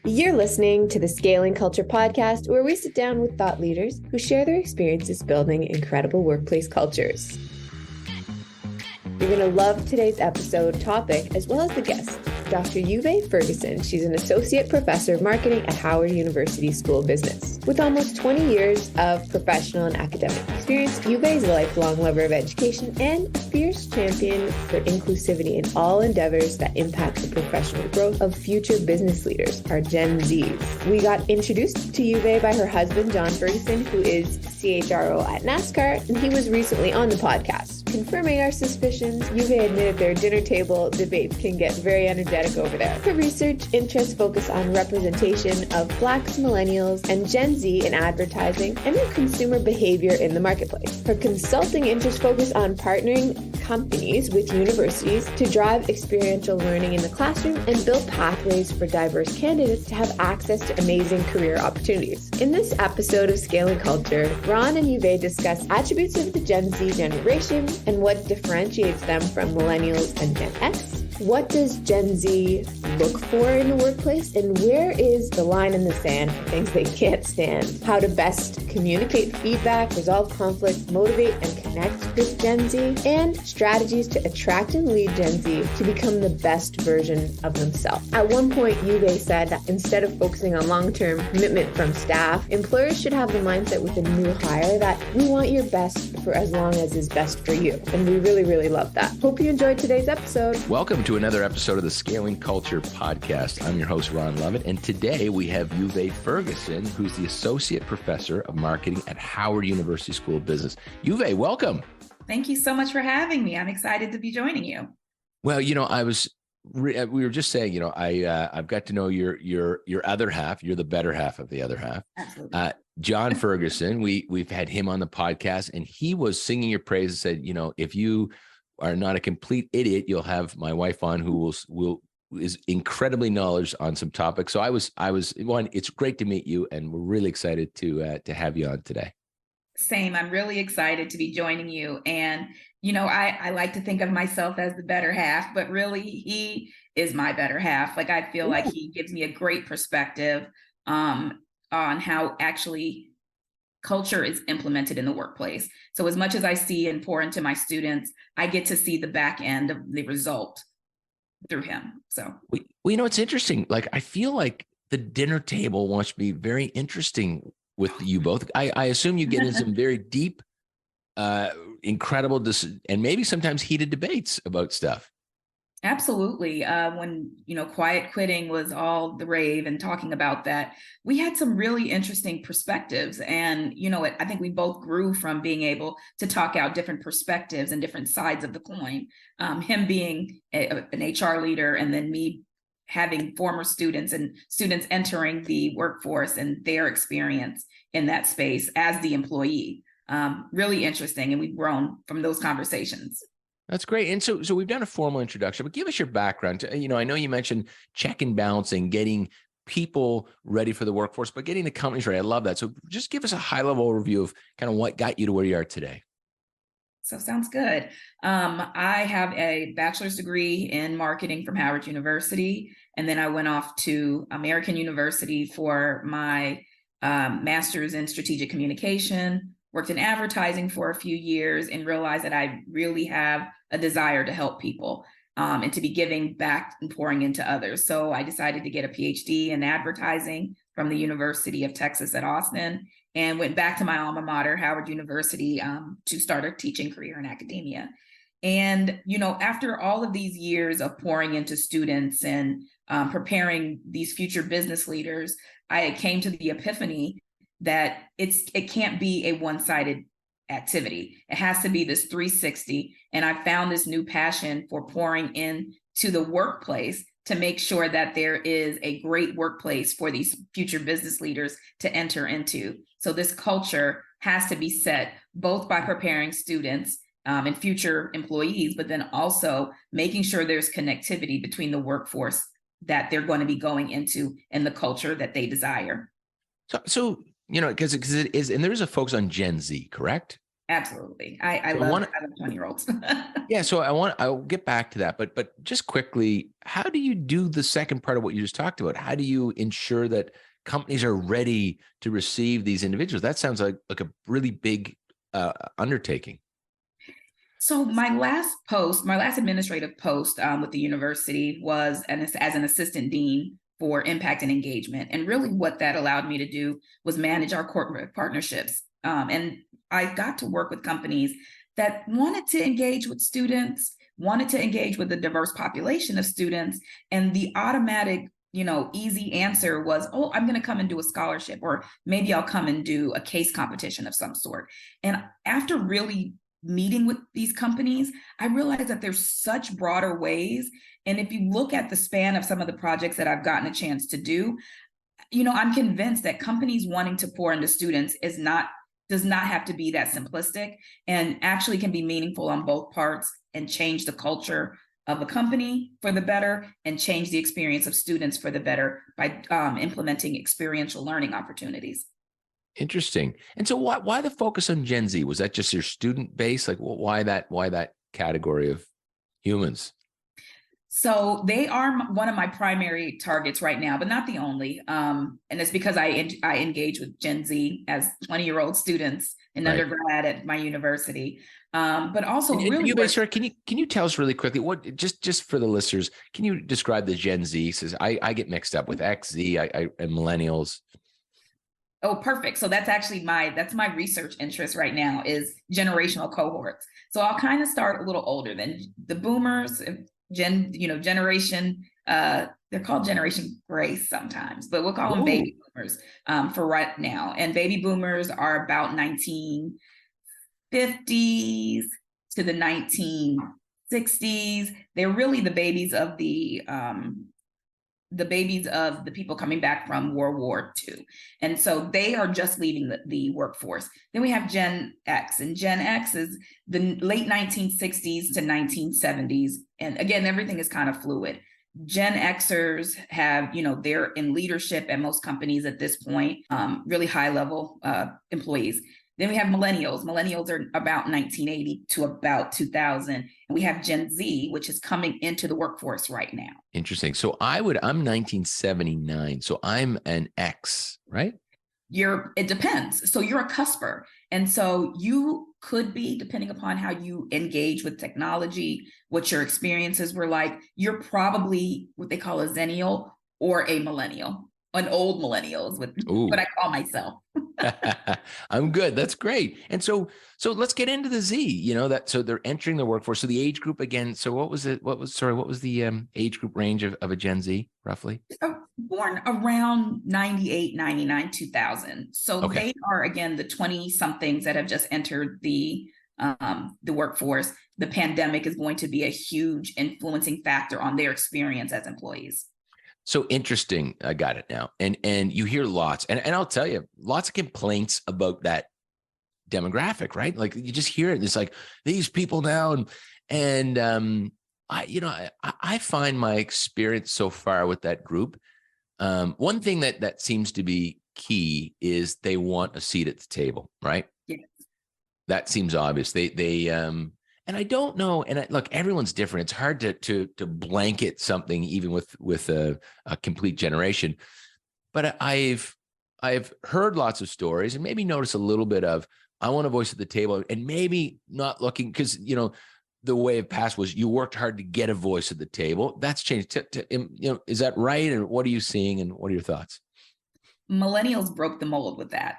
You're listening to the Scaling Culture podcast, where we sit down with thought leaders who share their experiences building incredible workplace cultures. You're going to love today's episode topic as well as the guest, Dr. Yuvay Ferguson. She's an associate professor of marketing at Howard University School of Business. With almost 20 years of professional and academic experience, Yuvay is a lifelong lover of education and a fierce champion for inclusivity in all endeavors that impact the professional growth of future business leaders, our Gen Zs. We got introduced to Yuvay by her husband, John Ferguson, who is CHRO at NASCAR, and he was recently on the podcast. Confirming our suspicions, Yuvay admitted their dinner table debates can get very energetic over there. Her research interests focus on representation of Blacks, Millennials, and Gen Z in advertising and their consumer behavior in the marketplace. Her consulting interests focus on partnering companies with universities to drive experiential learning in the classroom and build pathways for diverse candidates to have access to amazing career opportunities. In this episode of Scaling Culture, Ron and Yuvay discuss attributes of the Gen Z generation and what differentiates them from Millennials and Gen X. What does Gen Z look for in the workplace, and where is the line in the sand for things they can't stand? How to best communicate feedback, resolve conflict, motivate and connect with Gen Z, and strategies to attract and lead Gen Z to become the best version of themselves. At one point, Yuvay said that instead of focusing on long-term commitment from staff, employers should have the mindset with a new hire that we want your best for as long as is best for you. And we really, really love that. Hope you enjoyed today's episode. Welcome to another episode of the Scaling Culture podcast. I'm your host, Ron Lovett, and today we have Yuvay Ferguson, who's the Associate Professor of Marketing at Howard University School of Business. Yuvay, welcome. Thank you so much for having me. I'm excited to be joining you. Well, we were just saying, I've got to know your other half. You're the better half of the other half. Absolutely. John Ferguson, we've had him on the podcast, and he was singing your praise and said, if you are not a complete idiot, you'll have my wife on who is incredibly knowledgeable on some topics. So I was one. It's great to meet you, and we're really excited to have you on today. Same. I'm really excited to be joining you. And, I like to think of myself as the better half, but really he is my better half. Like, I feel like he gives me a great perspective on how actually culture is implemented in the workplace. So as much as I see and pour into my students, I get to see the back end of the result through him. So, it's interesting. Like, I feel like the dinner table wants to be very interesting with you both. I assume you get in some very deep, incredible, and maybe sometimes heated debates about stuff. Absolutely. When, quiet quitting was all the rave and talking about that, we had some really interesting perspectives. And, I think we both grew from being able to talk out different perspectives and different sides of the coin. Him being an HR leader, and then me having former students and students entering the workforce and their experience in that space as the employee. Really interesting. And we've grown from those conversations. That's great. And so we've done a formal introduction, but give us your background. I know you mentioned check and balancing, getting people ready for the workforce, but getting the companies ready. I love that. So just give us a high level overview of kind of what got you to where you are today. So sounds good. I have a bachelor's degree in marketing from Howard University. And then I went off to American University for my master's in strategic communication, worked in advertising for a few years, and realized that I really have a desire to help people and to be giving back and pouring into others. So I decided to get a PhD in advertising from the University of Texas at Austin, and went back to my alma mater, Howard University, to start a teaching career in academia. And, after all of these years of pouring into students and preparing these future business leaders, I came to the epiphany that it can't be a one-sided activity. It has to be this 360. And I found this new passion for pouring into the workplace to make sure that there is a great workplace for these future business leaders to enter into. So this culture has to be set both by preparing students and future employees, but then also making sure there's connectivity between the workforce that they're going to be going into and the culture that they desire. So because it is, and there is a focus on Gen Z, correct? Absolutely. I So love 20-year-olds. yeah, so I'll get back to that, but just quickly, how do you do the second part of what you just talked about? How do you ensure that companies are ready to receive these individuals? That sounds like a really big undertaking. So my last administrative post with the university was as an assistant dean for impact and engagement. And really what that allowed me to do was manage our corporate partnerships. And I got to work with companies that wanted to engage with students, wanted to engage with a diverse population of students. And the automatic, easy answer was, oh, I'm going to come and do a scholarship, or maybe I'll come and do a case competition of some sort. And after really meeting with these companies, I realized that there's such broader ways. And if you look at the span of some of the projects that I've gotten a chance to do, I'm convinced that companies wanting to pour into students does not have to be that simplistic, and actually can be meaningful on both parts and change the culture of a company for the better and change the experience of students for the better by implementing experiential learning opportunities. Interesting. And so why the focus on Gen Z? Was that just your student base? Like, why that category of humans? So they are one of my primary targets right now, but not the only. And it's because I engage with Gen Z as 20-year-old students in undergrad at my university. But also, Yuvay, can you tell us really quickly what just for the listeners? Can you describe the Gen Z? Says I get mixed up with X, Z, and millennials. Oh, perfect. So that's actually my research interest right now is generational cohorts. So I'll kind of start a little older than the boomers, generation, they're called Generation Grace sometimes, but we'll call them baby boomers for right now. And baby boomers are about 1950s to the 1960s. They're really the babies of the people coming back from World War II. And so they are just leaving the workforce. Then we have Gen X, and Gen X is the late 1960s to 1970s. And again, everything is kind of fluid. Gen Xers have, they're in leadership at most companies at this point, really high level employees. Then we have millennials. Millennials are about 1980 to about 2000. And we have Gen Z, which is coming into the workforce right now. Interesting. So I'm 1979. So I'm an X, right? It depends. So you're a cusper. And so you could be, depending upon how you engage with technology, what your experiences were like, you're probably what they call a zennial or a millennial. An old millennial is what I call myself. I'm good. That's great. And so let's get into the Z, so they're entering the workforce. So the age group again. So what was the age group range of a Gen Z roughly? So born around 98, 99, 2000. So They are, again, the 20 somethings that have just entered the workforce. The pandemic is going to be a huge influencing factor on their experience as employees. So interesting. I got it now. And you hear lots, and I'll tell you, lots of complaints about that demographic, right? Like you just hear it. It's like these people now. And I find my experience so far with that group. One thing that seems to be key is they want a seat at the table, right? Yes. That seems obvious. And I don't know. And look, everyone's different. It's hard to blanket something even with a complete generation. But I've heard lots of stories and maybe noticed a little bit of I want a voice at the table, and maybe not looking because the way it passed was you worked hard to get a voice at the table. That's changed. Is that right? And what are you seeing? And what are your thoughts? Millennials broke the mold with that.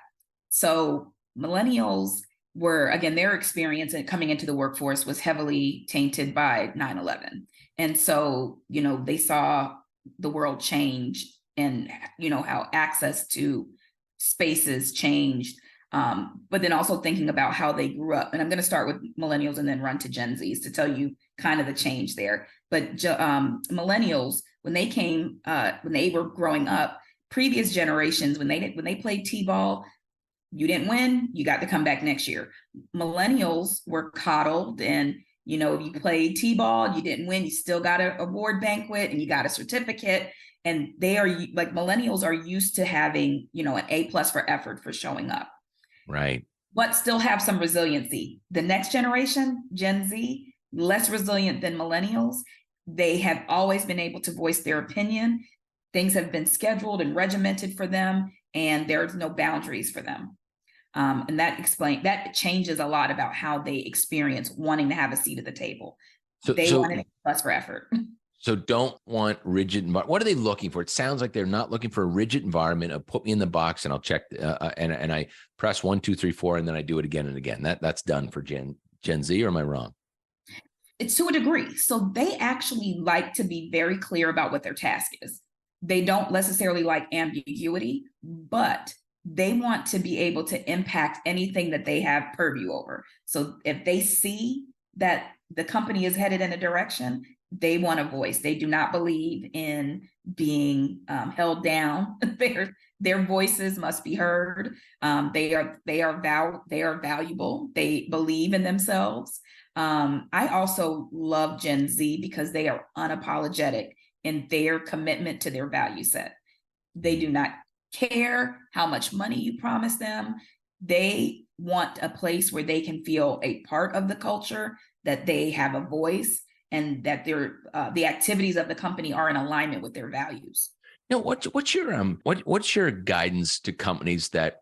So millennials were, again, their experience coming into the workforce was heavily tainted by 9/11. And so, they saw the world change and, how access to spaces changed. But then also thinking about how they grew up. And I'm going to start with millennials and then run to Gen Zs to tell you kind of the change there. But millennials, when they were growing up, previous generations, when they played T-ball, you didn't win, you got to come back next year. Millennials were coddled, and if you played T-ball, you didn't win, you still got an award banquet and you got a certificate. And they are like, millennials are used to having, an A+ for effort for showing up. Right. but still have some resiliency. The next generation, Gen Z, less resilient than millennials. They have always been able to voice their opinion. Things have been scheduled and regimented for them, and there's no boundaries for them. And that changes a lot about how they experience wanting to have a seat at the table. They want to less for effort. So don't want rigid. What are they looking for? It sounds like they're not looking for a rigid environment of put me in the box and I'll check and I press 1, 2, 3, 4, and then I do it again and again. That's done for Gen Z, or am I wrong? It's to a degree. So they actually like to be very clear about what their task is. They don't necessarily like ambiguity, but they want to be able to impact anything that they have purview over. So if they see that the company is headed in a direction, they want a voice. They do not believe in being held down. Their voices must be heard. They are valuable. They believe in themselves. I also love Gen Z because they are unapologetic in their commitment to their value set. They do not care how much money you promise them. They want a place where they can feel a part of the culture, that they have a voice, and that the activities of the company are in alignment with their values. Now, what's your guidance to companies that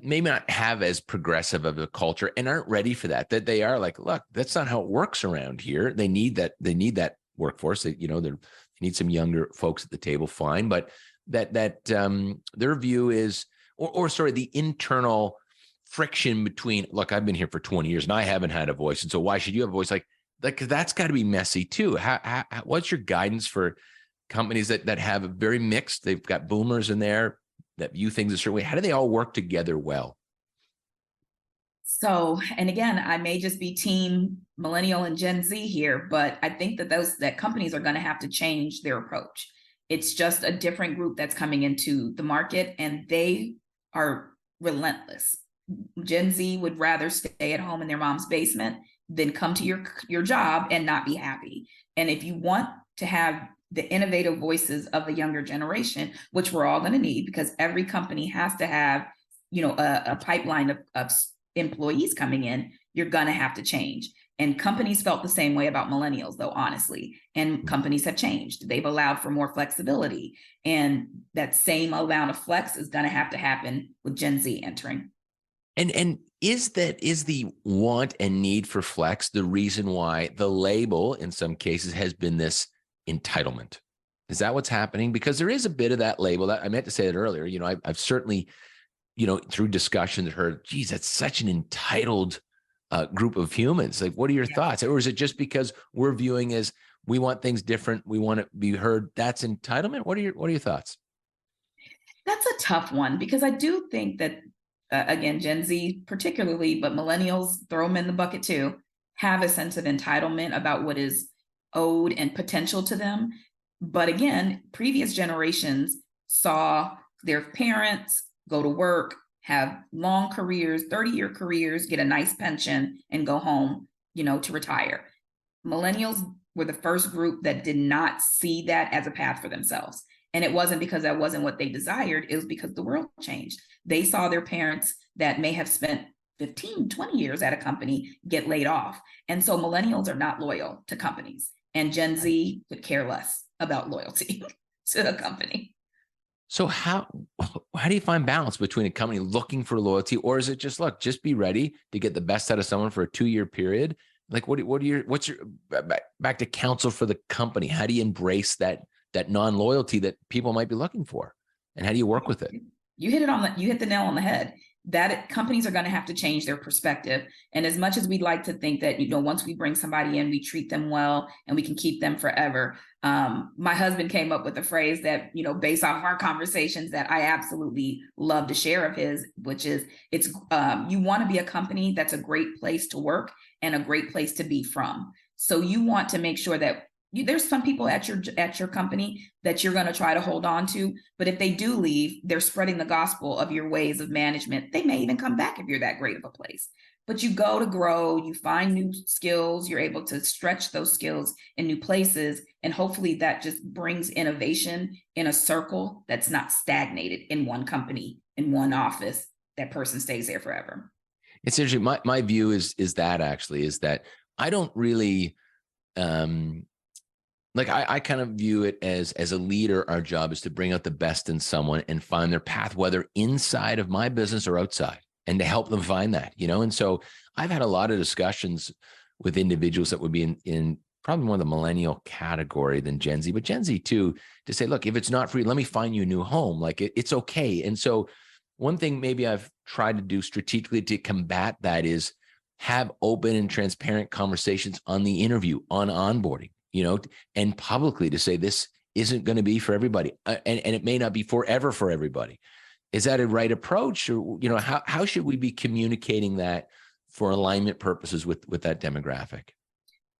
maybe not have as progressive of a culture and aren't ready for that? That they are like, look, that's not how it works around here. They need that workforce. They need some younger folks at the table, fine, but that their view is, the internal friction between, look, I've been here for 20 years and I haven't had a voice, and so why should you have a voice? Like that's got to be messy too. What's your guidance for companies that have a very mixed? They've got boomers in there that view things a certain way. How do they all work together well? So, and again, I may just be team millennial and Gen Z here, but I think that companies are going to have to change their approach. It's just a different group that's coming into the market, and they are relentless. Gen Z would rather stay at home in their mom's basement than come to your job and not be happy. And if you want to have the innovative voices of the younger generation, which we're all going to need, because every company has to have, a pipeline of employees coming in, you're going to have to change. And companies felt the same way about millennials, though, honestly. And companies have changed. They've allowed for more flexibility. And that same amount of flex is going to have to happen with Gen Z entering. And is the want and need for flex the reason why the label in some cases has been this entitlement? Is that what's happening? Because there is a bit of that label. That I meant to say that earlier. I've certainly, through discussions heard, geez, that's such an entitled group of humans. Like, what are your thoughts? Or is it just because we're viewing as we want things different, we want to be heard? That's entitlement. What are your thoughts? That's a tough one, because I do think that again, Gen Z particularly, but millennials, throw them in the bucket too, have a sense of entitlement about what is owed and potential to them. But again, previous generations saw their parents go to work, have long careers, 30-year careers, get a nice pension, and go home, to retire. Millennials were the first group that did not see that as a path for themselves. And it wasn't because that wasn't what they desired. It was because the world changed. They saw their parents that may have spent 15, 20 years at a company get laid off. And so millennials are not loyal to companies. And Gen Z could care less about loyalty to a company. So how do you find balance between a company looking for loyalty, or is it just, look, just be ready to get the best out of someone for a 2-year period? Like, what's your back to counsel for the company? How do you embrace that non-loyalty that people might be looking for? And how do you work with it? You hit the nail on the head. That companies are going to have to change their perspective. And as much as we'd like to think that, once we bring somebody in, we treat them well and we can keep them forever. My husband came up with a phrase that, based off of our conversations, that I absolutely love to share of his, which is, you want to be a company that's a great place to work and a great place to be from. So you want to make sure that there's some people at your company that you're going to try to hold on to, but if they do leave, they're spreading the gospel of your ways of management. They may even come back if you're that great of a place. But you go to grow, you find new skills, you're able to stretch those skills in new places, and hopefully that just brings innovation in a circle that's not stagnated in one company, in one office, that person stays there forever. It's interesting. My view is that I don't really, I kind of view it as a leader, our job is to bring out the best in someone and find their path, whether inside of my business or outside, and to help them find that, And so I've had a lot of discussions with individuals that would be in probably more the millennial category than Gen Z, but Gen Z too, to say, look, if it's not for you, let me find you a new home. Like it's okay. And so one thing maybe I've tried to do strategically to combat that is have open and transparent conversations on the interview, on onboarding, and publicly to say this isn't going to be for everybody, and it may not be forever for everybody. Is that a right approach, or how should we be communicating that for alignment purposes with that demographic?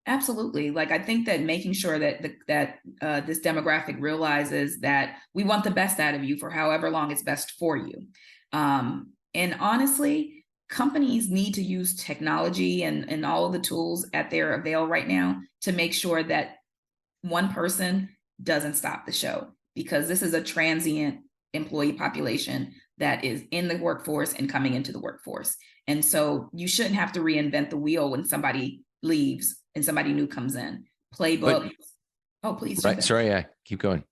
Absolutely. Like, I think that making sure that this demographic realizes that we want the best out of you for however long it's best for you. And honestly, companies need to use technology and all of the tools at their avail right now to make sure that one person doesn't stop the show, because this is a transient employee population that is in the workforce and coming into the workforce. And so you shouldn't have to reinvent the wheel when somebody leaves and somebody new comes in. Playbooks. Oh, please. Right. Sorry. Yeah. Keep going.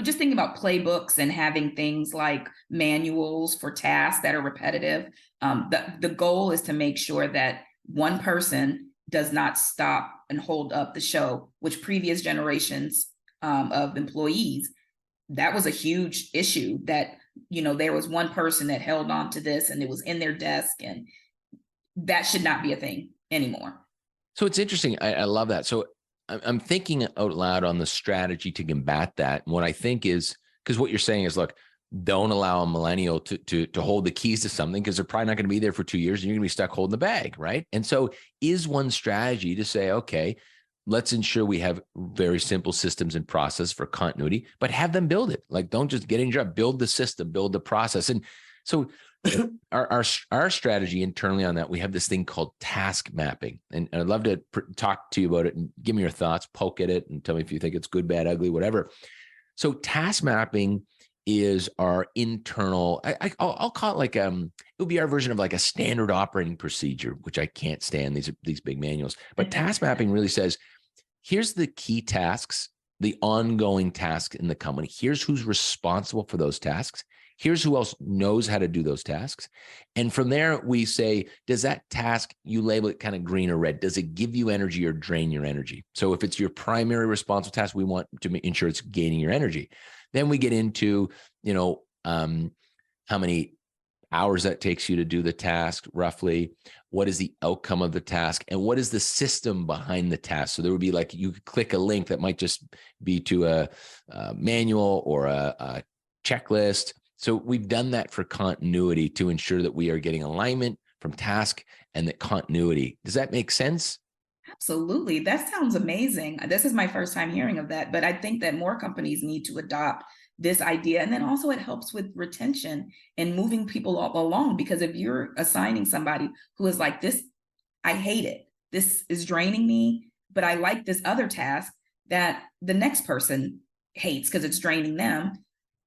Just thinking about playbooks and having things like manuals for tasks that are repetitive. The goal is to make sure that one person does not stop and hold up the show, which previous generations of employees, that was a huge issue, that, there was one person that held on to this and it was in their desk, and that should not be a thing anymore. So it's interesting. I love that. So I'm thinking out loud on the strategy to combat that. And what I think is, because what you're saying is, look, don't allow a millennial to hold the keys to something, because they're probably not going to be there for 2 years and you're going to be stuck holding the bag, right? And so is one strategy to say, okay, let's ensure we have very simple systems and process for continuity, but have them build it. Like, don't just get in your job, build the system, build the process. And so our strategy internally on that, we have this thing called task mapping. And I'd love to talk to you about it and give me your thoughts, poke at it and tell me if you think it's good, bad, ugly, whatever. So task mapping is our internal, I'll call it like, it would be our version of like a standard operating procedure, which I can't stand these big manuals. But task mapping really says, here's the key tasks, the ongoing tasks in the company. Here's who's responsible for those tasks. Here's who else knows how to do those tasks. And from there, we say, does that task, you label it kind of green or red? Does it give you energy or drain your energy? So if it's your primary responsible task, we want to ensure it's gaining your energy. Then we get into, how many hours that takes you to do the task, roughly. What is the outcome of the task? And what is the system behind the task? So there would be like, you could click a link that might just be to a manual or a checklist. So we've done that for continuity to ensure that we are getting alignment from task and that continuity. Does that make sense? Absolutely. That sounds amazing. This is my first time hearing of that, but I think that more companies need to adopt this idea. And then also it helps with retention and moving people along, because if you're assigning somebody who is like, this, I hate it, this is draining me, but I like this other task that the next person hates because it's draining them,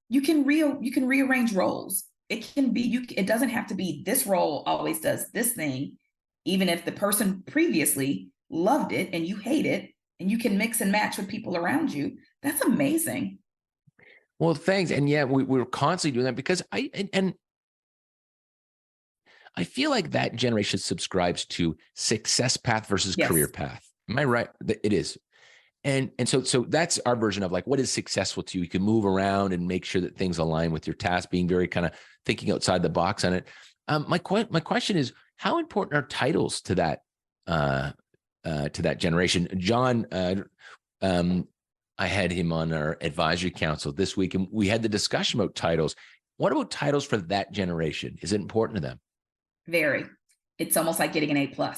you can rearrange roles. It can be, it doesn't have to be this role always does this thing, even if the person previously loved it and you hate it, and you can mix and match with people around you. That's amazing. Well, thanks. And yeah, we're constantly doing that, because I feel like that generation subscribes to success path versus career path. Am I right? It is. And so that's our version of like, what is successful to you? You can move around and make sure that things align with your task, being very kind of thinking outside the box on it. My question is, how important are titles to that generation? John, I had him on our advisory council this week, and we had the discussion about titles. What about titles for that generation? Is it important to them? Very. It's almost like getting an A+.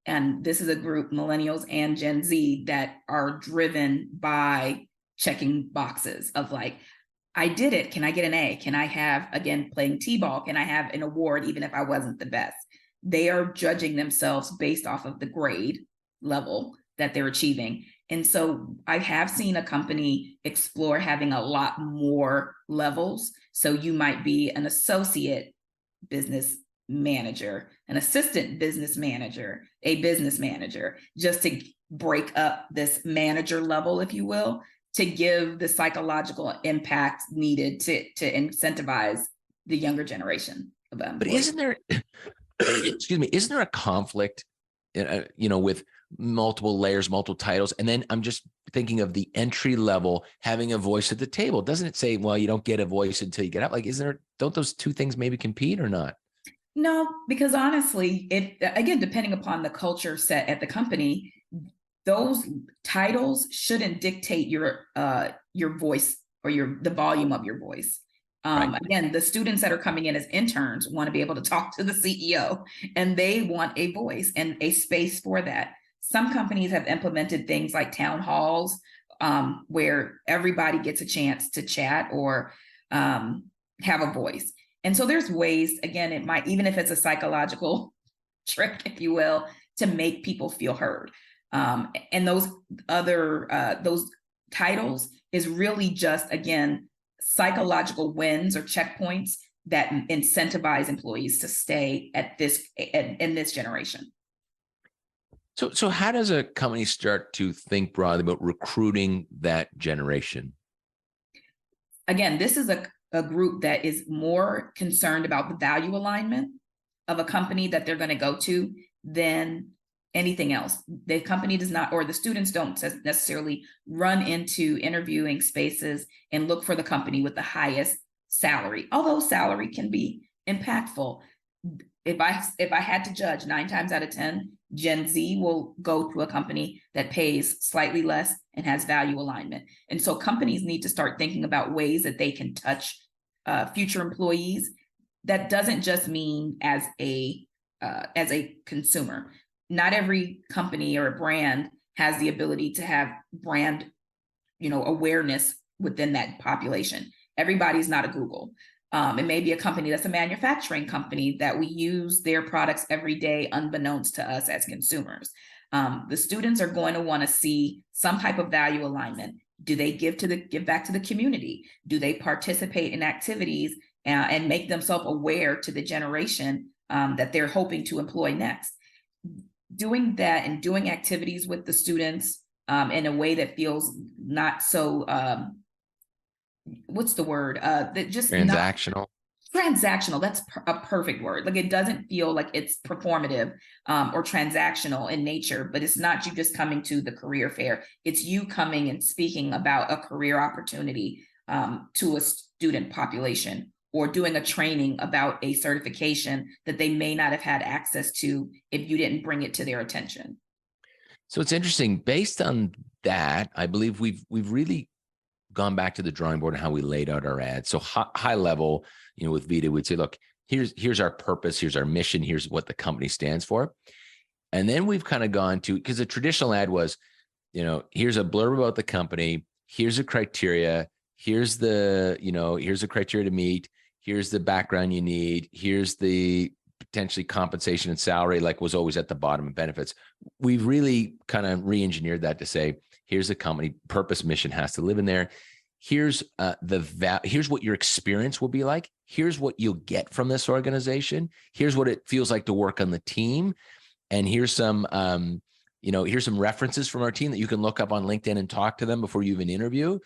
And this is a group, Millennials and Gen Z, that are driven by checking boxes of like, I did it. Can I get an A? Can I have, again, playing T-ball, can I have an award even if I wasn't the best? They are judging themselves based off of the grade level that they're achieving. And so I have seen a company explore having a lot more levels. So you might be an associate business manager, an assistant business manager, a business manager, just to break up this manager level, if you will, to give the psychological impact needed to incentivize the younger generation of employees. But isn't there, excuse me, isn't there a conflict, with multiple layers, multiple titles? And then I'm just thinking of the entry level having a voice at the table. Doesn't it say, well, you don't get a voice until you get up? Like, don't those two things maybe compete or not? No, because honestly, again, depending upon the culture set at the company, those titles shouldn't dictate your voice or the volume of your voice. Right. Again, the students that are coming in as interns want to be able to talk to the CEO, and they want a voice and a space for that. Some companies have implemented things like town halls, where everybody gets a chance to chat or have a voice. And so there's ways, again, it might, even if it's a psychological trick, if you will, to make people feel heard. And those titles is really just, again, psychological wins or checkpoints that incentivize employees to stay in this generation. So how does a company start to think broadly about recruiting that generation? Again, this is a group that is more concerned about the value alignment of a company that they're going to go to than anything else. The company does not, or the students don't necessarily run into interviewing spaces and look for the company with the highest salary, although salary can be impactful. If I had to judge, 9 times out of 10, Gen Z will go to a company that pays slightly less and has value alignment. And so companies need to start thinking about ways that they can touch future employees. That doesn't just mean as a consumer. Not every company or brand has the ability to have brand, awareness within that population. Everybody's not a Google. It may be a company that's a manufacturing company that we use their products every day, unbeknownst to us as consumers. The students are going to want to see some type of value alignment. Do they give back to the community? Do they participate in activities and make themselves aware to the generation that they're hoping to employ next? Doing that and doing activities with the students in a way that feels not so what's the word? That just transactional. Transactional. That's a perfect word. Like, it doesn't feel like it's performative or transactional in nature, but it's not you just coming to the career fair. It's you coming and speaking about a career opportunity to a student population, or doing a training about a certification that they may not have had access to if you didn't bring it to their attention. So it's interesting. Based on that, I believe we've really gone back to the drawing board and how we laid out our ads. So high level, with Vita, we'd say, look, here's our purpose, here's our mission, here's what the company stands for. And then we've kind of gone to, because the traditional ad was, here's a blurb about the company, here's a criteria, here's the criteria to meet, here's the background you need, here's the potentially compensation and salary, like was always at the bottom of benefits. We've really kind of re-engineered that to say, here's the company purpose, mission has to live in there. Here's here's what your experience will be like. Here's what you'll get from this organization. Here's what it feels like to work on the team. And here's some, here's some references from our team that you can look up on LinkedIn and talk to them before you even interview.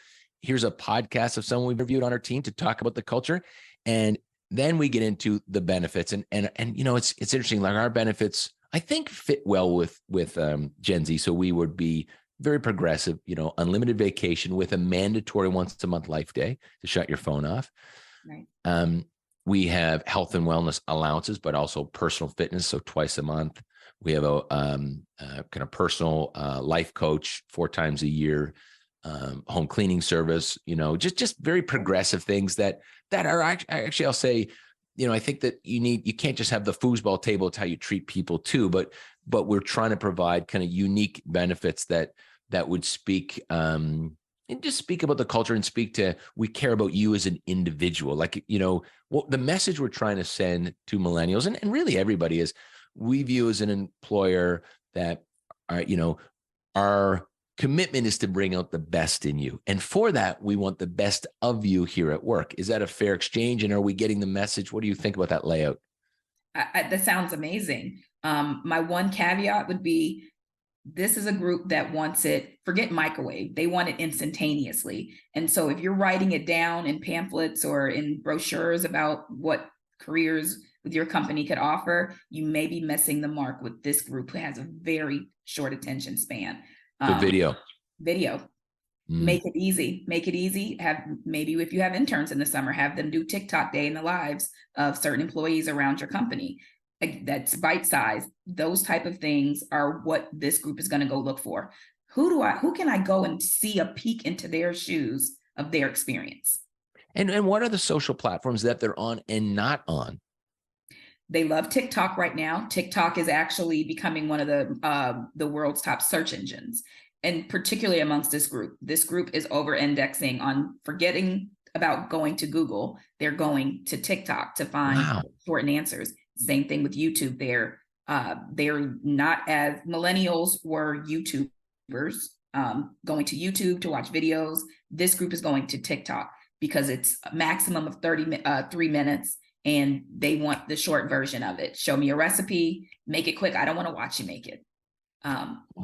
Here's a podcast of someone we've interviewed on our team to talk about the culture. And then we get into the benefits. And it's interesting. Like, our benefits, I think, fit well with Gen Z. So we would be very progressive, unlimited vacation with a mandatory once a month life day to shut your phone off. Right. We have health and wellness allowances, but also personal fitness. So twice a month. We have a kind of personal life coach 4 times a year, home cleaning service, just very progressive things that are actually, I'll say, I think that you can't just have the foosball table. It's how you treat people too, but we're trying to provide kind of unique benefits that would speak, and just speak about the culture and speak to, we care about you as an individual. Like, what the message we're trying to send to millennials and really everybody is, we view as an employer that our commitment is to bring out the best in you. And for that, we want the best of you here at work. Is that a fair exchange? And are we getting the message? What do you think about that layout? That sounds amazing. My one caveat would be, this is a group that wants it, forget microwave, they want it instantaneously. And so if you're writing it down in pamphlets or in brochures about what careers with your company could offer, you may be missing the mark with this group who has a very short attention span. The video. Make it easy. Make it easy. Maybe if you have interns in the summer, have them do TikTok day in the lives of certain employees around your company. That's bite size. Those type of things are what this group is going to go look for. Who can I go and see a peek into their shoes of their experience? And what are the social platforms that they're on and not on? They love TikTok right now. TikTok is actually becoming one of the world's top search engines. And particularly amongst this group is over-indexing on forgetting about going to Google. They're going to TikTok to find shortened answers. Same thing with YouTube. They're not as millennials were YouTubers, going to YouTube to watch videos. This group is going to TikTok because it's a maximum of 3 minutes, and they want the short version of it. Show me a recipe, make it quick. I don't want to watch you make it.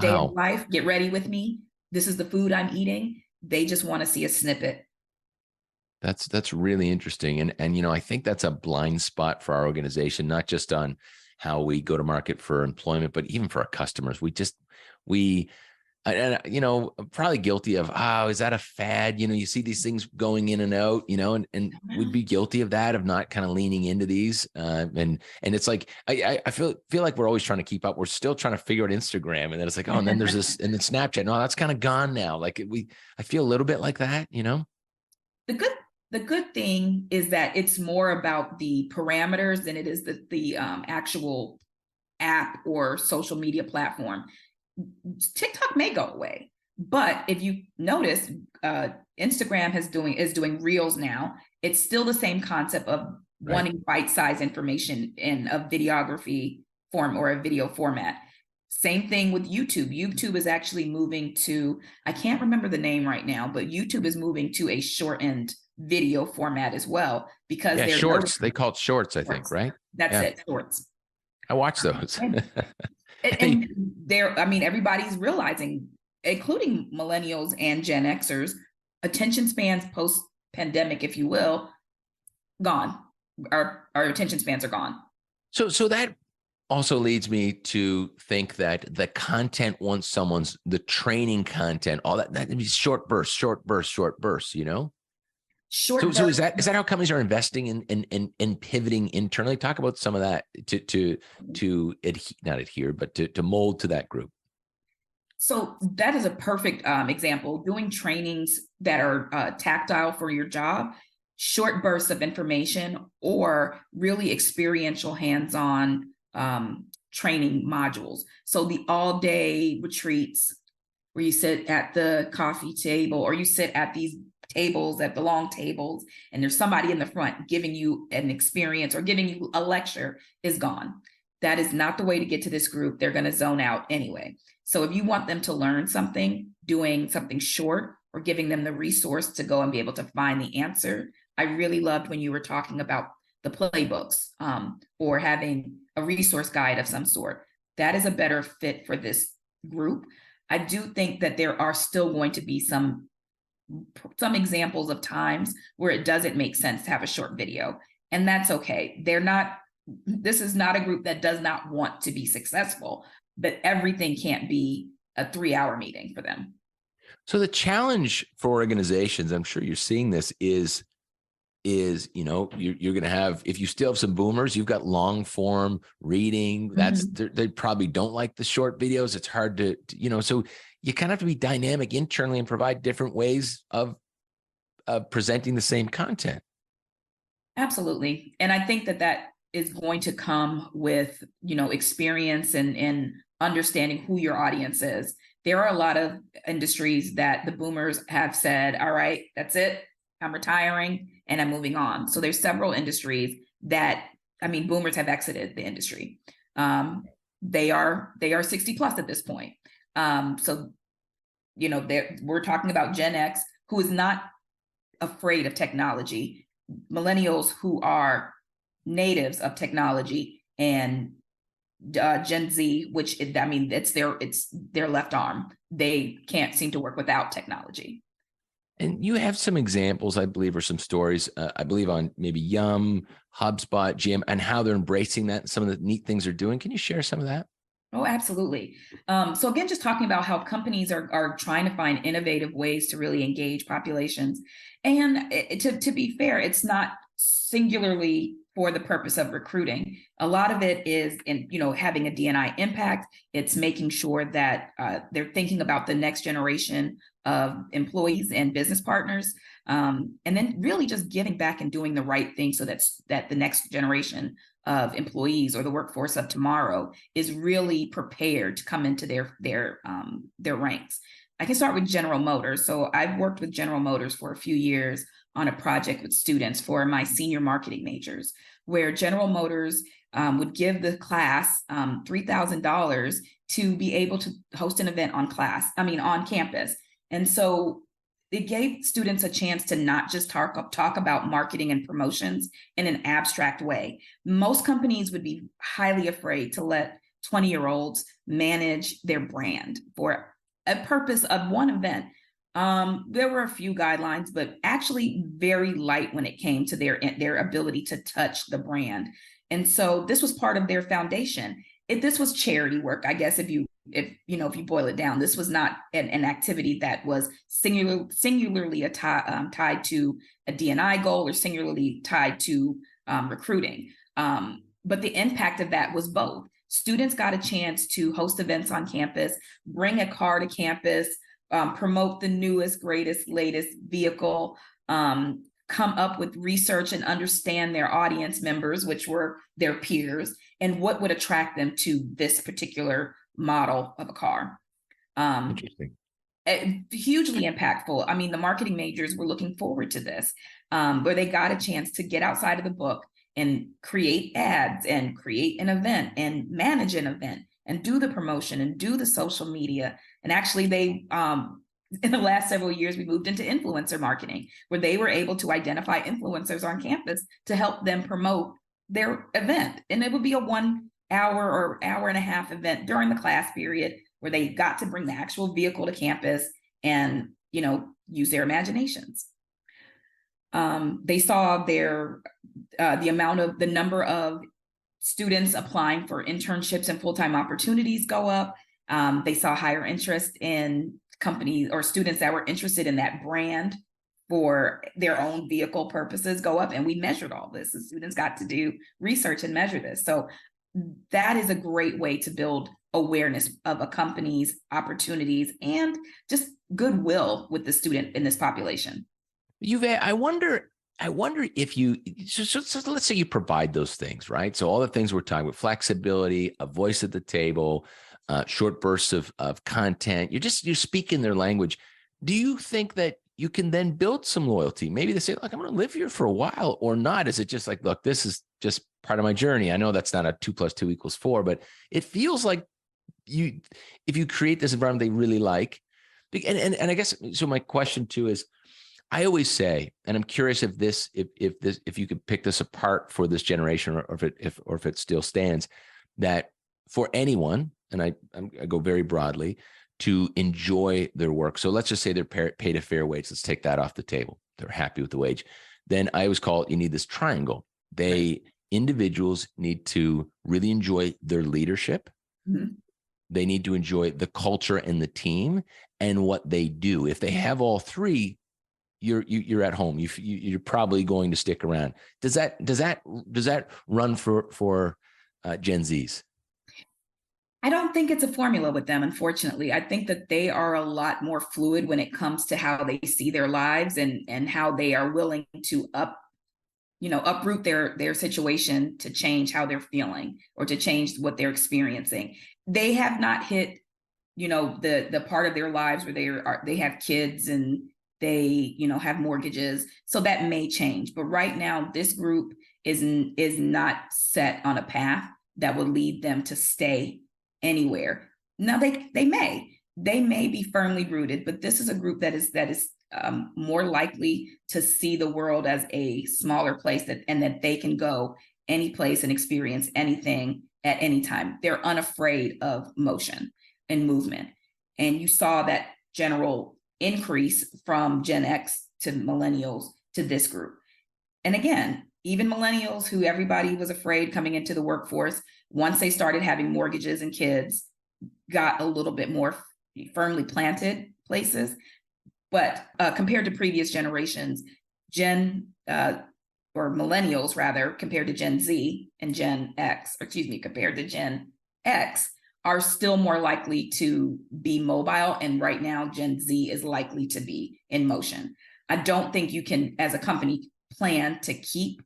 Day of life, get ready with me. This is the food I'm eating. They just want to see a snippet. That's really interesting. And I think that's a blind spot for our organization, not just on how we go to market for employment, but even for our customers. I'm probably guilty of, is that a fad? You see these things going in and out, and we'd be guilty of that, of not kind of leaning into these. And it's like, I feel like we're always trying to keep up. We're still trying to figure out Instagram. And then it's like, and then there's this, and then Snapchat. No, that's kind of gone now. Like I feel a little bit like that, The good thing is that it's more about the parameters than it is the actual app or social media platform. TikTok may go away, but if you notice, Instagram is doing Reels now. It's still the same concept of wanting bite-sized information in a videography form or a video format. Same thing with YouTube. YouTube is actually moving to, I can't remember the name right now, but YouTube is moving to a shortened video format as well, because they're shorts. They call it shorts, I think, right? That's it, shorts. I watch those. And everybody's realizing, including millennials and Gen Xers, attention spans post-pandemic, if you will, gone. Our attention spans are gone. So that also leads me to think that the content, once the training content, all that means short bursts. So is that how companies are investing in pivoting internally? Talk about some of that to not adhere, but to mold to that group. So that is a perfect example. Doing trainings that are tactile for your job, short bursts of information, or really experiential hands-on training modules. So the all-day retreats where you sit at the coffee table, or you sit at these tables, at the long tables, and there's somebody in the front giving you an experience or giving you a lecture, is gone. That is not the way to get to this group. They're going to zone out anyway. So if you want them to learn something, doing something short or giving them the resource to go and be able to find the answer. I really loved when you were talking about the playbooks or having a resource guide of some sort. That is a better fit for this group. I do think that there are still going to be some examples of times where it doesn't make sense to have a short video, and that's okay. This is not a group that does not want to be successful, but everything can't be a 3-hour meeting for them. So the challenge for organizations, I'm sure you're seeing this, is you're going to have, if you still have some boomers, you've got long form reading. They probably don't like the short videos. It's hard to so you kind of have to be dynamic internally and provide different ways of presenting the same content. Absolutely. And I think that is going to come with, experience and understanding who your audience is. There are a lot of industries that the boomers have said, all right, that's it. I'm retiring and I'm moving on. So there's several industries that, boomers have exited the industry. They are 60 plus at this point. So we're talking about Gen X, who is not afraid of technology, millennials who are natives of technology, and Gen Z, which it's their left arm. They can't seem to work without technology. And you have some examples, I believe, or some stories, I believe, on maybe Yum, HubSpot, GM, and how they're embracing that and some of the neat things they're doing. Can you share some of that? Oh, absolutely. So again, just talking about how companies are trying to find innovative ways to really engage populations. And to be fair, it's not singularly for the purpose of recruiting. A lot of it is in, having a D&I impact. It's making sure that they're thinking about the next generation of employees and business partners. And then really just giving back and doing the right thing so that the next generation of employees or the workforce of tomorrow is really prepared to come into their ranks. I can start with General Motors. So I've worked with General Motors for a few years on a project with students for my senior marketing majors, where General Motors would give the class $3,000 to be able to host an event on campus. And so it gave students a chance to not just talk about marketing and promotions in an abstract way. Most companies would be highly afraid to let 20-year-olds manage their brand for a purpose of one event. There were a few guidelines, but actually very light when it came to their ability to touch the brand. And so this was part of their foundation. This was charity work, I guess, if you boil it down. This was not an activity that was singularly tied to a D&I goal or singularly tied to recruiting. But the impact of that was both. Students got a chance to host events on campus, bring a car to campus, promote the newest, greatest, latest vehicle, come up with research and understand their audience members, which were their peers, and what would attract them to this particular model of a car. Interesting. Hugely impactful. I mean, the marketing majors were looking forward to this, where they got a chance to get outside of the book and create ads and create an event and manage an event and do the promotion and do the social media. And actually they, in the last several years, we moved into influencer marketing, where they were able to identify influencers on campus to help them promote their event. And it would be a 1 hour or hour and a half event during the class period, where they got to bring the actual vehicle to campus and, use their imaginations. They saw the number of students applying for internships and full-time opportunities go up. They saw higher interest in companies or students that were interested in that brand for their own vehicle purposes go up. And we measured all this. The students got to do research and measure this. So that is a great way to build awareness of a company's opportunities and just goodwill with the student in this population. Yuvay, I wonder if you, so let's say you provide those things, right? So all the things we're talking about, flexibility, a voice at the table, short bursts of content, you're speaking their language. Do you think that you can then build some loyalty? Maybe they say, look, I'm going to live here for a while, or not. Is it just like, look, this is just part of my journey. I know that's not a 2 + 2 = 4, but it feels like if you create this environment they really like, and I guess, so my question too is, I always say, and I'm curious if you could pick this apart for this generation, or if it still stands, that for anyone, and I go very broadly, to enjoy their work. So let's just say they're paid a fair wage. Let's take that off the table. They're happy with the wage. Then I always call it, you need this triangle. Individuals need to really enjoy their leadership. Mm-hmm. They need to enjoy the culture and the team and what they do. If they have all three, you're at home. You're probably going to stick around. Does that run for Gen Zs? I don't think it's a formula with them, unfortunately. I think that they are a lot more fluid when it comes to how they see their lives and how they are willing to uproot their situation to change how they're feeling or to change what they're experiencing. They have not hit, the part of their lives where they have kids and they, have mortgages. So that may change. But right now, this group is not set on a path that will lead them to stay anywhere. Now they may, they may be firmly rooted, but this is a group that is more likely to see the world as a smaller place, and that they can go any place and experience anything at any time. They're unafraid of motion and movement. And you saw that general increase from Gen X to millennials to this group. And again, even millennials, who everybody was afraid coming into the workforce, once they started having mortgages and kids, got a little bit more firmly planted places. But compared to previous generations, or millennials rather, compared to Gen Z and compared to Gen X, are still more likely to be mobile. And right now, Gen Z is likely to be in motion. I don't think you can, as a company, plan to keep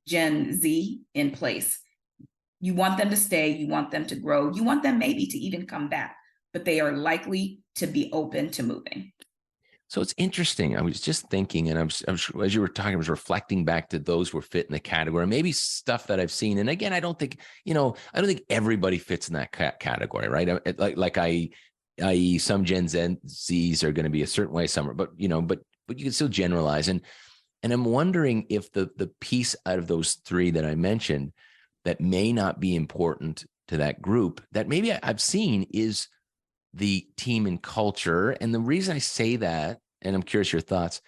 Gen Z in place. You want them to stay, you want them to grow, you want them maybe to even come back, but they are likely to be open to moving. So it's interesting. I was just thinking, and as you were talking, I was reflecting back to those who fit in the category, maybe stuff that I've seen. And again, I don't think everybody fits in that category, right? I.e., some Gen Zs are going to be a certain way, some are, but you can still generalize. And I'm wondering if the piece out of those three that I mentioned that may not be important to that group that maybe I've seen is the team and culture. And the reason I say that, and I'm curious your thoughts,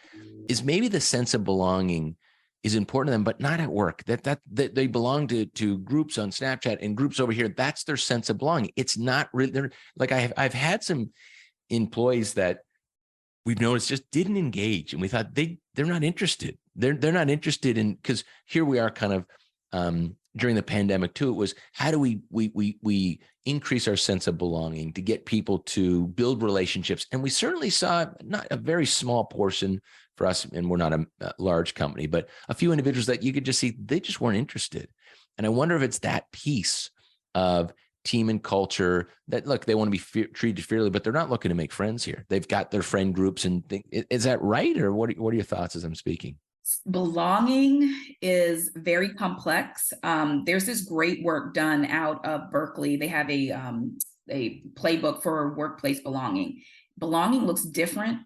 is maybe the sense of belonging is important to them, but not at work. That they belong to groups on Snapchat and groups over here. That's their sense of belonging. It's not really like I've had some employees that we've noticed just didn't engage, and we thought they're not interested. They're not interested in, because here we are kind of during the pandemic too. It was, how do we increase our sense of belonging to get people to build relationships? And we certainly saw not a very small portion for us, and we're not a large company, but a few individuals that you could just see, they just weren't interested. And I wonder if it's that piece of team and culture that, look, they want to be treated fairly, but they're not looking to make friends here. They've got their friend groups and is that right? Or what are your thoughts as I'm speaking? Belonging is very complex. There's this great work done out of Berkeley. They have a playbook for workplace belonging. Belonging looks different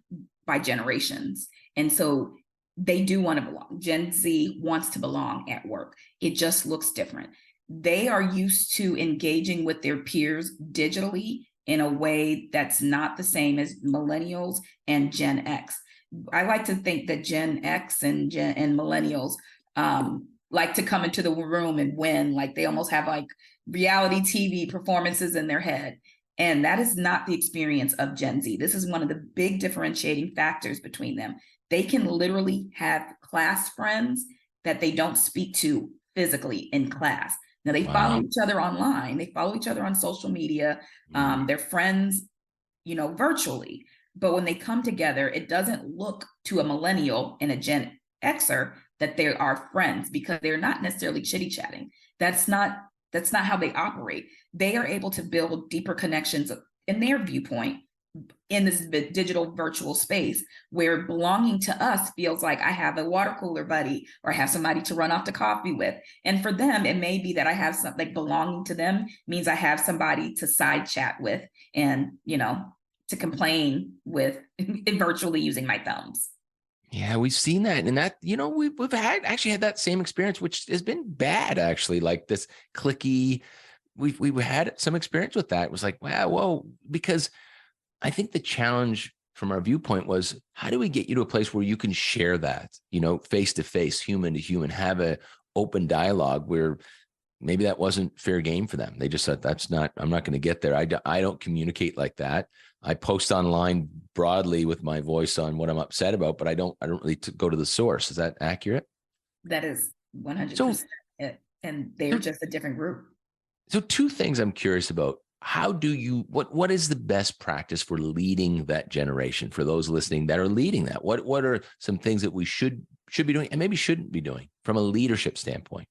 by generations. And so they do want to belong. Gen Z wants to belong at work. It just looks different. They are used to engaging with their peers digitally in a way that's not the same as millennials and Gen X. I like to think that Gen X and millennials like to come into the room and win. Like they almost have like reality TV performances in their head. And that is not the experience of Gen Z. This is one of the big differentiating factors between them. They can literally have class friends that they don't speak to physically in class. Now they follow each other online. They follow each other on social media. They're friends, virtually. But when they come together, it doesn't look to a millennial and a Gen Xer that they are friends, because they're not necessarily chitty-chatting. That's not how they operate. They are able to build deeper connections in their viewpoint in this digital virtual space, where belonging to us feels like I have a water cooler buddy, or I have somebody to run off to coffee with. And for them, it may be that I have something, like belonging to them means I have somebody to side chat with and, to complain with virtually using my thumbs. Yeah, we've seen that. And that, we've had that same experience, which has been bad, actually, like this clicky. We've had some experience with that. It was like, wow, whoa, because I think the challenge from our viewpoint was, how do we get you to a place where you can share that, face to face, human to human, have an open dialogue where maybe that wasn't fair game for them. They just said, I'm not going to get there. I don't communicate like that. I post online broadly with my voice on what I'm upset about, but I don't really go to the source. Is that accurate? That is 100% it. And they're just a different group. So two things I'm curious about. How do you, what is the best practice for leading that generation, for those listening that are leading that? What are some things that we should be doing and maybe shouldn't be doing from a leadership standpoint?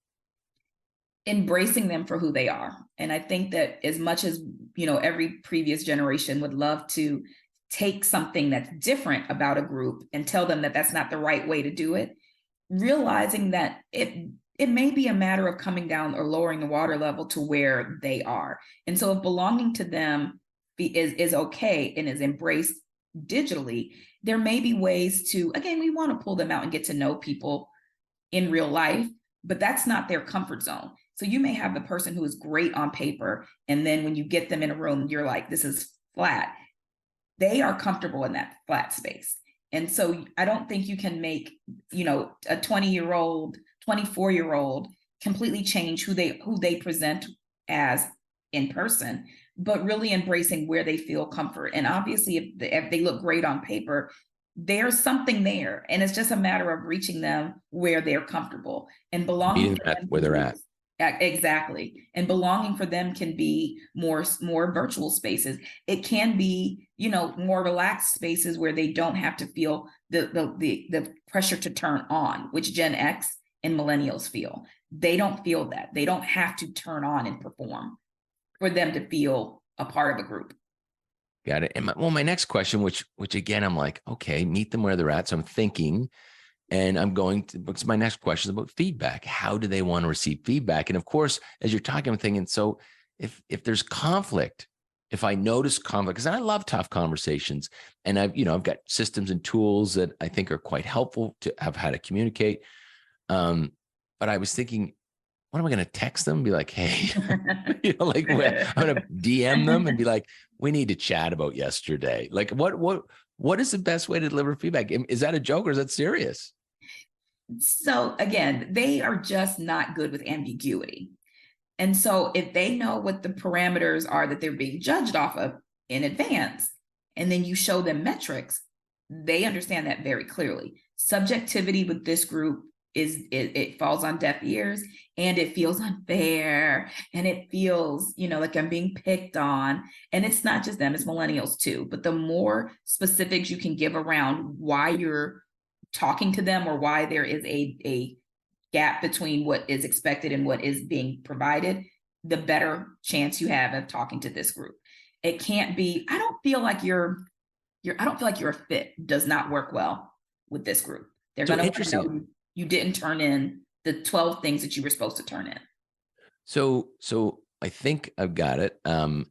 Embracing them for who they are. And I think that as much as, every previous generation would love to take something that's different about a group and tell them that that's not the right way to do it, realizing that it may be a matter of coming down or lowering the water level to where they are. And so if belonging to them is okay and is embraced digitally, there may be ways to, again, we want to pull them out and get to know people in real life, but that's not their comfort zone. So you may have the person who is great on paper, and then when you get them in a room, you're like, this is flat. They are comfortable in that flat space. And so I don't think you can make, a 20-year-old, 24-year-old completely change who they present as in person, but really embracing where they feel comfort. And obviously, if they look great on paper, there's something there. And it's just a matter of reaching them where they're comfortable and belonging where they're at. Exactly. And belonging for them can be more virtual spaces. It can be, more relaxed spaces where they don't have to feel the pressure to turn on, which Gen X and millennials feel. They don't feel that. They don't have to turn on and perform for them to feel a part of a group. Got it. And my next question, which again, I'm like, okay, meet them where they're at. So I'm thinking, and I'm going to, because my next question is about feedback. How do they want to receive feedback? And of course, as you're talking, I'm thinking, so if there's conflict, if I notice conflict, because I love tough conversations, and I've got systems and tools that I think are quite helpful to have how to communicate. But I was thinking, what am I going to text them? Be like, hey, I'm going to DM them and be like, we need to chat about yesterday. Like, what is the best way to deliver feedback? Is that a joke or is that serious? So again, they are just not good with ambiguity. And so if they know what the parameters are that they're being judged off of in advance, and then you show them metrics, they understand that very clearly. Subjectivity with this group it falls on deaf ears, and it feels unfair, and it feels, like I'm being picked on. And it's not just them, it's millennials too. But the more specifics you can give around why you're talking to them, or why there is a gap between what is expected and what is being provided, the better chance you have of talking to this group. It can't be, I don't feel like you're a fit, does not work well with this group. They're going to know you didn't turn in the 12 things that you were supposed to turn in. So I think I've got it. And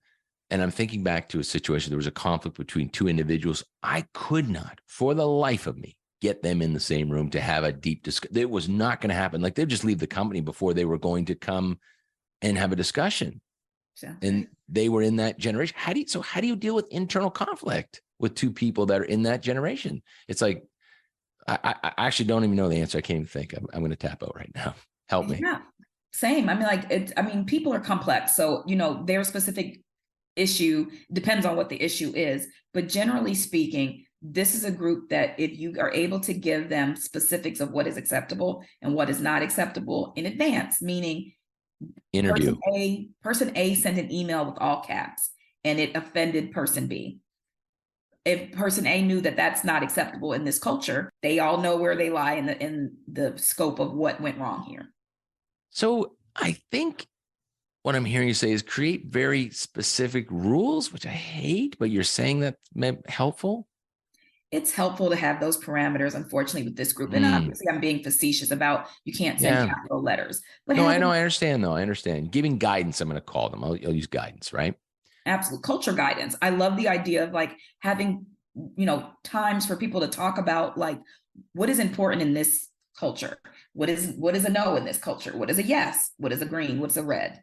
I'm thinking back to a situation. There was a conflict between two individuals. I could not, for the life of me, get them in the same room to have a deep discussion. It was not going to happen. Like, they'd just leave the company before they were going to come and have a discussion. Yeah. And they were in that generation. How do you deal with internal conflict with two people that are in that generation? It's like, I actually don't even know the answer. I can't even think. I'm going to tap out right now. Help me. Yeah, same. People are complex. So, their specific issue depends on what the issue is. But generally speaking, this is a group that if you are able to give them specifics of what is acceptable and what is not acceptable in advance, meaning interview. Person A sent an email with all caps and it offended person B. If person A knew that that's not acceptable in this culture, they all know where they lie in the scope of what went wrong here. So I think what I'm hearing you say is create very specific rules, which I hate, but you're saying that helpful? It's helpful to have those parameters, unfortunately, with this group. And obviously I'm being facetious about you can't send capital letters. But no, I know. I understand though. I understand. Giving guidance, I'm going to call them. I'll use guidance, right? Absolute culture guidance. I love the idea of like having, times for people to talk about like what is important in this culture. What is a no in this culture? What is a yes? What is a green? What's a red?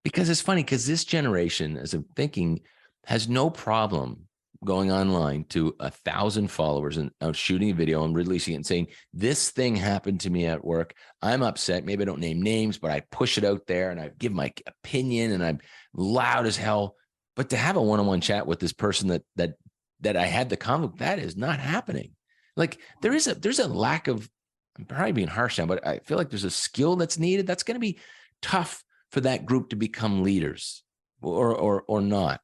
Because it's funny, because this generation, as I'm thinking, has no problem going online to 1,000 followers and shooting a video and releasing it and saying, this thing happened to me at work. I'm upset. Maybe I don't name names, but I push it out there and I give my opinion and I'm loud as hell. But to have a one-on-one chat with this person that I had the conflict, that is not happening. Like there's a lack of, I'm probably being harsh now, but I feel like there's a skill that's needed. That's going to be tough for that group to become leaders or not.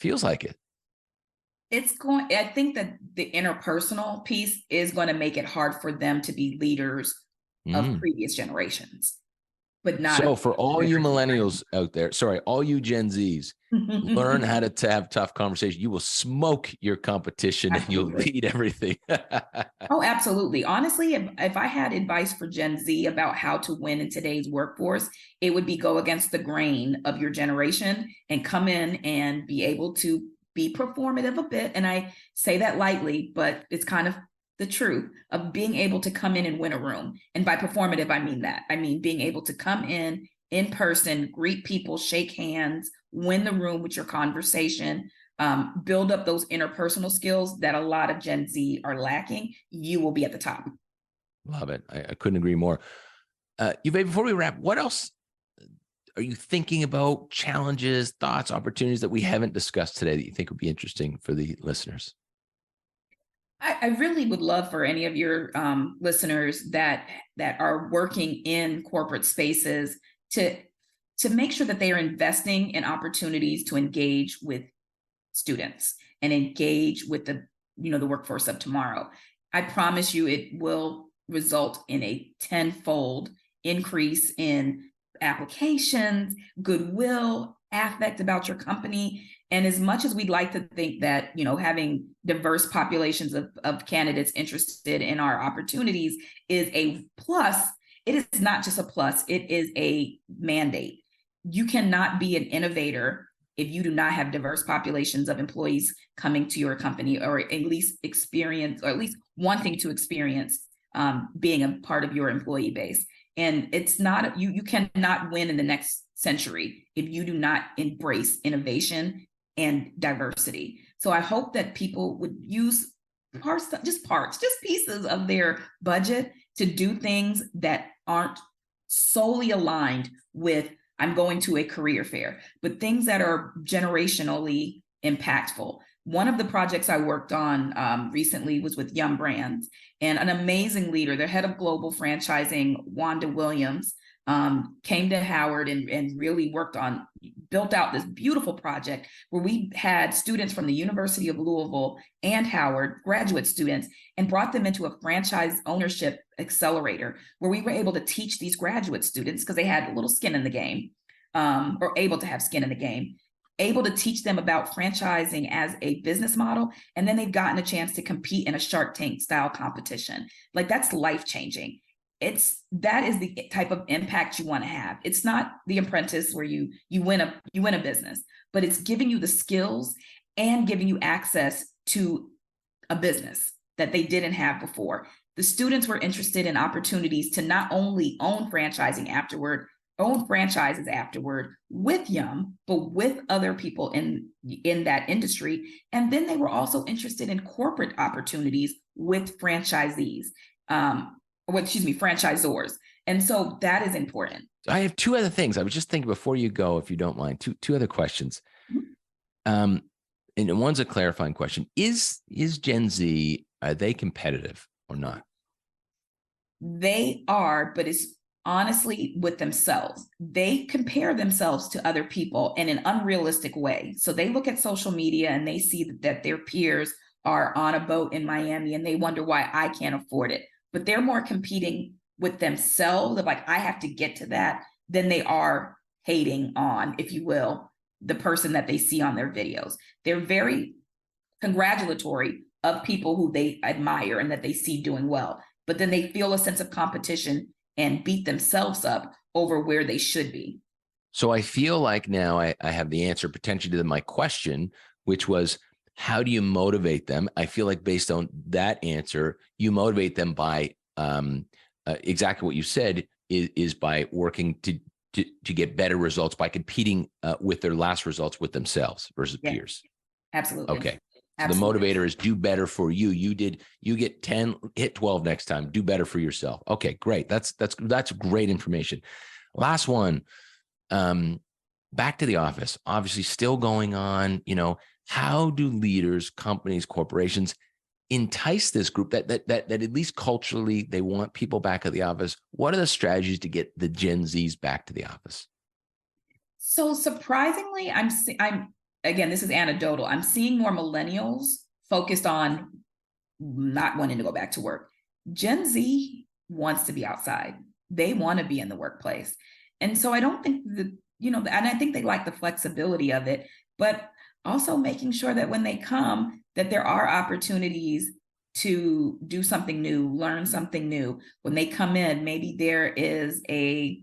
Feels like it. I think that the interpersonal piece is going to make it hard for them to be leaders of previous generations. but not. So for all you millennials out there, sorry, all you Gen Zs, learn how to have tough conversations. You will smoke your competition and you'll lead everything. Oh, absolutely. Honestly, if I had advice for Gen Z about how to win in today's workforce, it would be go against the grain of your generation and come in and be able to be performative a bit. And I say that lightly, but it's kind of the truth of being able to come in and win a room. And by performative, I mean that. I mean being able to come in person, greet people, shake hands, win the room with your conversation, build up those interpersonal skills that a lot of Gen Z are lacking. You will be at the top. Love it. I couldn't agree more. Yuvay, before we wrap, what else are you thinking about? Challenges, thoughts, opportunities that we haven't discussed today that you think would be interesting for the listeners? I really would love for any of your listeners that are working in corporate spaces to make sure that they are investing in opportunities to engage with students and engage with the workforce of tomorrow. I promise you it will result in a tenfold increase in applications, goodwill, affect about your company. And as much as we'd like to think that, having diverse populations of candidates interested in our opportunities is a plus, it is not just a plus, it is a mandate. You cannot be an innovator if you do not have diverse populations of employees coming to your company, or at least experience, or at least wanting to experience being a part of your employee base. And it's not, you cannot win in the next century if you do not embrace innovation and diversity. So I hope that people would use just pieces of their budget to do things that aren't solely aligned with I'm going to a career fair, but things that are generationally impactful. One of the projects I worked on recently was with Yum Brands, and an amazing leader, their head of global franchising, Wanda Williams, came to Howard and really built out this beautiful project where we had students from the University of Louisville and Howard, graduate students, and brought them into a franchise ownership accelerator where we were able to teach these graduate students, because they had a little skin in the game, or able to have skin in the game, able to teach them about franchising as a business model. And then they've gotten a chance to compete in a Shark Tank style competition. Like, that's life-changing. That is the type of impact you want to have. It's not The Apprentice where you win a business, but it's giving you the skills and giving you access to a business that they didn't have before. The students were interested in opportunities to not only own franchises afterward with Yum, but with other people in that industry. And then they were also interested in corporate opportunities with franchisors. And so that is important. I have two other things. I was just thinking before you go, if you don't mind, two other questions. Mm-hmm. And one's a clarifying question. Is Gen Z, are they competitive or not? They are, but it's honestly with themselves. They compare themselves to other people in an unrealistic way. So they look at social media and they see that their peers are on a boat in Miami and they wonder why I can't afford it. But they're more competing with themselves of like, I have to get to that, than they are hating on, if you will, the person that they see on their videos. They're very congratulatory of people who they admire and that they see doing well. But then they feel a sense of competition and beat themselves up over where they should be. So I feel like now I have the answer potentially to my question, which was, how do you motivate them? I feel like based on that answer, you motivate them by exactly what you said, is by working to get better results by competing with their last results with themselves versus peers. Absolutely. Okay. So the motivator is do better for you. You get 10, hit 12 next time. Do better for yourself. Okay, great. That's great information. Last one. Back to the office. Obviously, still going on. How do leaders, companies, corporations entice this group that at least culturally they want people back at the office? What are the strategies to get the Gen Zs back to the office? So surprisingly, I'm again, this is anecdotal. I'm seeing more millennials focused on not wanting to go back to work. Gen Z wants to be outside. They want to be in the workplace. And so I don't think and I think they like the flexibility of it, but also making sure that when they come, that there are opportunities to do something new, learn something new. When they come in, maybe there is a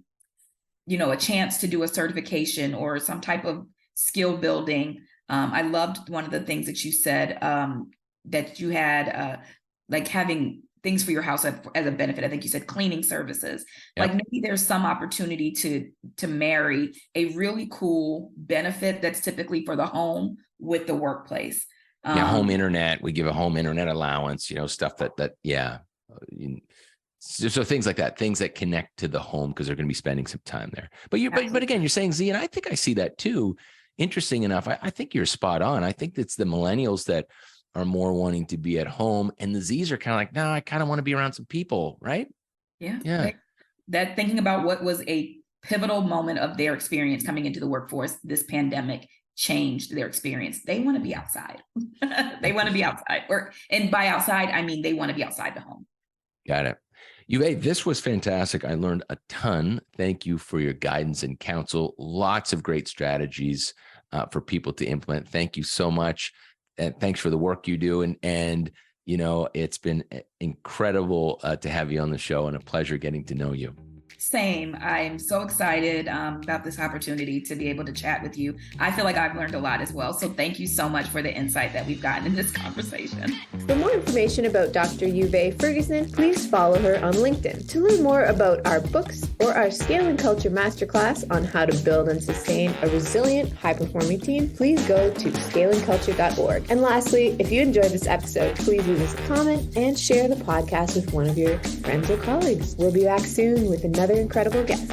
chance to do a certification or some type of skill building. I loved one of the things that you said, that you had like having things for your house as a benefit. I think you said cleaning services. Yep. Like maybe there's some opportunity to marry a really cool benefit that's typically for the home with the workplace. Home internet. We give a home internet allowance, stuff so things like that, things that connect to the home because they're going to be spending some time there. But again, you're saying, Z, and I think I see that too. Interesting enough, I think you're spot on. I think it's the millennials that are more wanting to be at home, and the Zs are kind of like, no, I kind of want to be around some people, right? Yeah. That thinking about what was a pivotal moment of their experience coming into the workforce, this pandemic changed their experience. They want to be outside. They want to be outside, and by outside, I mean they want to be outside the home. Got it. Yuvay, this was fantastic. I learned a ton. Thank you for your guidance and counsel. Lots of great strategies for people to implement. Thank you so much. And thanks for the work you do. And it's been incredible to have you on the show, and a pleasure getting to know you. Same. I'm so excited about this opportunity to be able to chat with you. I feel like I've learned a lot as well. So thank you so much for the insight that we've gotten in this conversation. For more information about Dr. Yuvay Ferguson, please follow her on LinkedIn. To learn more about our books or our Scaling Culture Masterclass on how to build and sustain a resilient, high-performing team, please go to scalingculture.org. And lastly, if you enjoyed this episode, please leave us a comment and share the podcast with one of your friends or colleagues. We'll be back soon with another incredible guest.